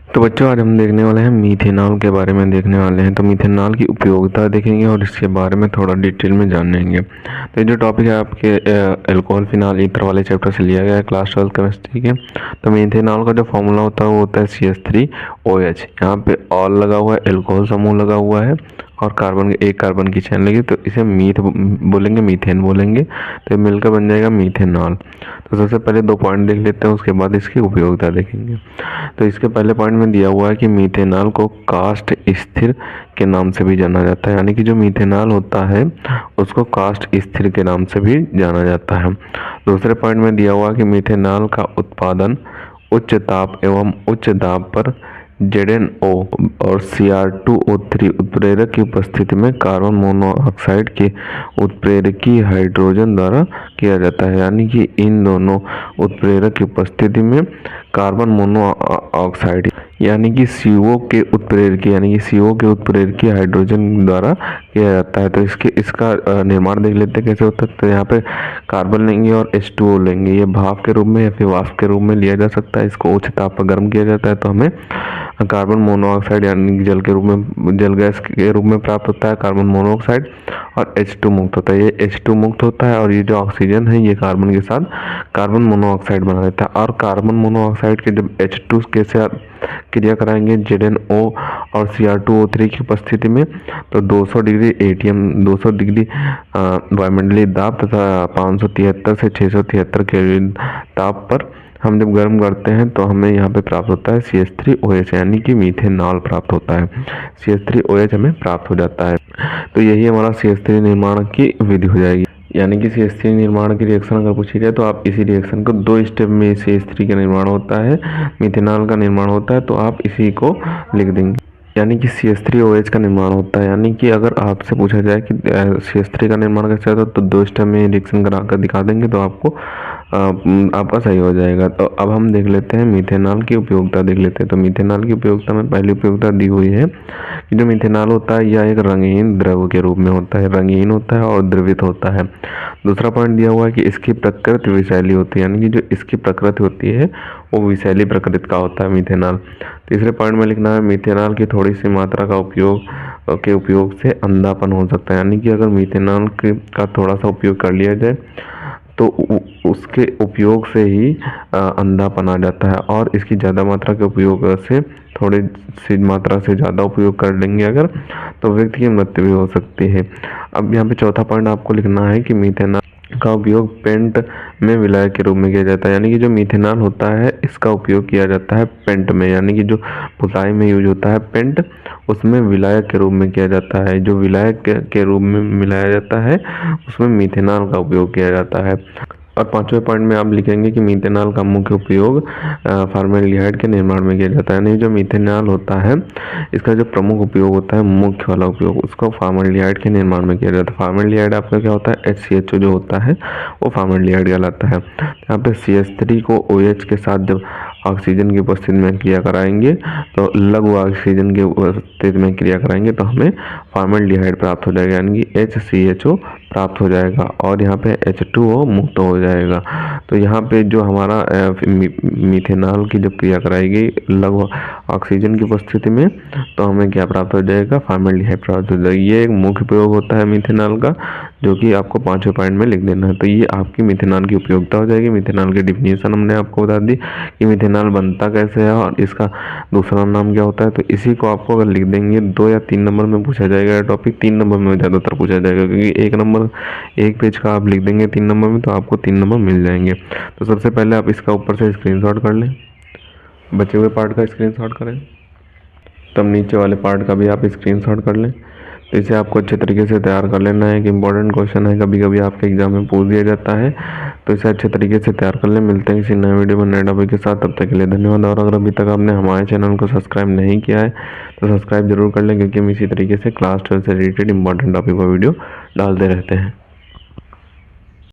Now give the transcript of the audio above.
तो बच्चों आज हम देखने वाले हैं मीथेनॉल के बारे में देखने वाले हैं। तो मीथेनॉल की उपयोगिता देखेंगे और इसके बारे में थोड़ा डिटेल में जानेंगे। तो ये जो टॉपिक है आपके अल्कोहल फिनॉल ईथर वाले चैप्टर से लिया गया है, क्लास 12 केमिस्ट्री के। तो मीथेनॉल का जो फॉर्मूला होता है वो होता है CH3OH। यहाँ पे ऑल लगा हुआ है, अल्कोहल समूह लगा हुआ है और एक कार्बन की चैन लगी, तो इसे मीथ बोलेंगे, मीथेन बोलेंगे। तो ये मिलकर बन जाएगा मीथेनॉल। तो सबसे पहले 2 पॉइंट देख लेते हैं, उसके बाद इसकी उपयोगिता देखेंगे। तो इसके पहले पॉइंट में दिया हुआ है कि मीथेनॉल को कास्ट स्थिर के नाम से भी जाना जाता है, यानी कि जो मीथेनॉल होता है उसको कास्ट स्थिर के नाम से भी जाना जाता है। दूसरे पॉइंट में दिया हुआ है कि मीथेनॉल का उत्पादन उच्च ताप एवं उच्च दाब पर ZnO और Cr2O3 उत्प्रेरक की उपस्थिति में कार्बन मोनोऑक्साइड के उत्प्रेरकीय हाइड्रोजन द्वारा किया जाता है, यानी कि इन दोनों उत्प्रेरक की उपस्थिति में कार्बन मोनोऑक्साइड यानी कि CO के उत्प्रेरकीय हाइड्रोजन द्वारा किया जाता है। तो इसका निर्माण देख लेते हैं कैसे होता है। तो यहाँ पे कार्बन लेंगे और H2O लेंगे, ये भाप के रूप में या फिर वाष्प के रूप में लिया जा सकता है। इसको उच्च ताप पर गर्म किया जाता है तो हमें कार्बन मोनोऑक्साइड यानी कि जल गैस के रूप में प्राप्त होता है कार्बन मोनोऑक्साइड, और H2 मुक्त होता है। ये H2 मुक्त होता है और ये जो ऑक्सीजन है ये कार्बन के साथ कार्बन मोनोऑक्साइड बना देता है। और कार्बन मोनोऑक्साइड के जब H2 के साथ क्रिया कराएंगे ZnO और Cr2O3 की उपस्थिति में, तो 200 डिग्री ATM 200 डिग्री वायुमंडलीय दाब तथा 573 से 673 केल्विन ताप पर हम जब गर्म करते हैं तो हमें यहाँ पे प्राप्त होता है CH3OH, यानी कि मीथेनॉल प्राप्त होता है। CH3OH हमें प्राप्त हो जाता है। तो यही हमारा CH3 निर्माण की विधि हो जाएगी। यानी कि CH3 निर्माण की रिएक्शन अगर पूछी जाए तो आप इसी रिएक्शन को 2 स्टेप में CH3 का निर्माण होता है, मीथेनॉल का निर्माण होता है, तो आप इसी को लिख देंगे। यानी कि CH3OH का निर्माण होता है। यानी कि अगर आपसे पूछा जाए कि CH3 का निर्माण कैसे होता है तो 2 स्टेप में रिएक्शन करा कर दिखा देंगे तो आपका सही हो जाएगा। तो अब हम देख लेते हैं मीथेनॉल की उपयोगिता देख लेते हैं। तो मीथेनॉल की उपयोगिता में पहली उपयोगिता दी हुई है कि जो मीथेनॉल होता है यह एक रंगीन द्रव के रूप में होता है, रंगीन होता है और द्रवित होता है। दूसरा पॉइंट दिया हुआ है कि इसकी प्रकृति विषैली होती है, यानी कि जो इसकी प्रकृति होती है वो विषैली प्रकृति का होता है मीथेनॉल। तीसरे पॉइंट में लिखना है मीथेनॉल की थोड़ी सी मात्रा का उपयोग से अंधापन हो सकता है, यानी कि अगर मीथेनॉल का थोड़ा सा उपयोग कर लिया जाए तो उसके उपयोग से ही अंधापन आ जाता है, और इसकी ज़्यादा मात्रा के उपयोग से थोड़ी सी मात्रा से ज़्यादा उपयोग कर लेंगे अगर तो व्यक्ति की मृत्यु भी हो सकती है। अब यहाँ पे चौथा पॉइंट आपको लिखना है कि मीथेनॉल का उपयोग पेंट में विलायक के रूप में किया जाता है, यानी कि जो मीथेनॉल होता है इसका उपयोग किया जाता है पेंट में, यानी कि जो पुताई में यूज होता है पेंट, उसमें विलायक के रूप में किया जाता है। जो विलायक के रूप में मिलाया जाता है उसमें मीथेनॉल का उपयोग किया जाता है। और पांचवें पॉइंट में आप लिखेंगे कि मीथेनॉल का मुख्य उपयोग फॉर्मेल्डिहाइड के निर्माण में किया जाता है, यानी जो मीथेनॉल होता है इसका जो प्रमुख उपयोग होता है, मुख्य वाला उपयोग, उसको फॉर्मेल्डिहाइड के निर्माण में किया जाता है। फॉर्मेल्डिहाइड आपका क्या होता है, HCHO जो होता है वो फॉर्मेल्डिहाइड कहलाता है। यहाँ पे CH3 को OH के साथ जब ऑक्सीजन की उपस्थिति में क्रिया कराएंगे तो लघु ऑक्सीजन की उपस्थिति में क्रिया कराएंगे तो हमें फॉर्मेल्डिहाइड प्राप्त हो जाएगा, यानी कि HCHO प्राप्त हो जाएगा और यहाँ पे H2O मुक्त हो जाएगा। तो यहाँ पे जो हमारा मीथेनॉल की जब क्रिया कराएगी लघु ऑक्सीजन की उपस्थिति में तो हमें क्या प्राप्त हो जाएगा, फॉर्मेल्डिहाइड प्राप्त हो जाएगा। ये एक मुख्य प्रयोग होता है मीथेनॉल का, जो कि आपको 5वें पॉइंट में लिख देना है। तो ये आपकी मीथेनॉल की उपयोगिता हो जाएगी। मीथेनॉल की डिफिनीशन हमने आपको बता दी कि मीथेनॉल बनता कैसे है और इसका दूसरा नाम क्या होता है। तो इसी को आपको अगर लिख देंगे 2 या 3 नंबर में पूछा जाएगा टॉपिक, 3 नंबर में ज़्यादातर पूछा जाएगा, क्योंकि एक पेज का आप लिख देंगे 3 नंबर में तो आपको 3 नंबर मिल जाएंगे। तो सबसे पहले आप इसका ऊपर से स्क्रीनशॉट कर लें, बचे हुए पार्ट का स्क्रीनशॉट करें, तब नीचे वाले पार्ट का भी आप स्क्रीनशॉट कर लें। तो इसे आपको अच्छे तरीके से तैयार कर लेना है। एक इंपॉर्टेंट क्वेश्चन है, कभी कभी आपके एग्जाम में पूछ दिया जाता है, तो इसे अच्छे तरीके से तैयार कर लें। मिलते हैं किसी नए वीडियो में नए टॉपिक के साथ, तब तक के लिए धन्यवाद। और अगर अभी तक आपने हमारे चैनल को सब्सक्राइब नहीं किया है तो सब्सक्राइब जरूर कर लें, क्योंकि हम इसी तरीके से क्लास 12 से रिलेटेड इंपॉर्टेंट टॉपिक पर वीडियो डालते रहते हैं।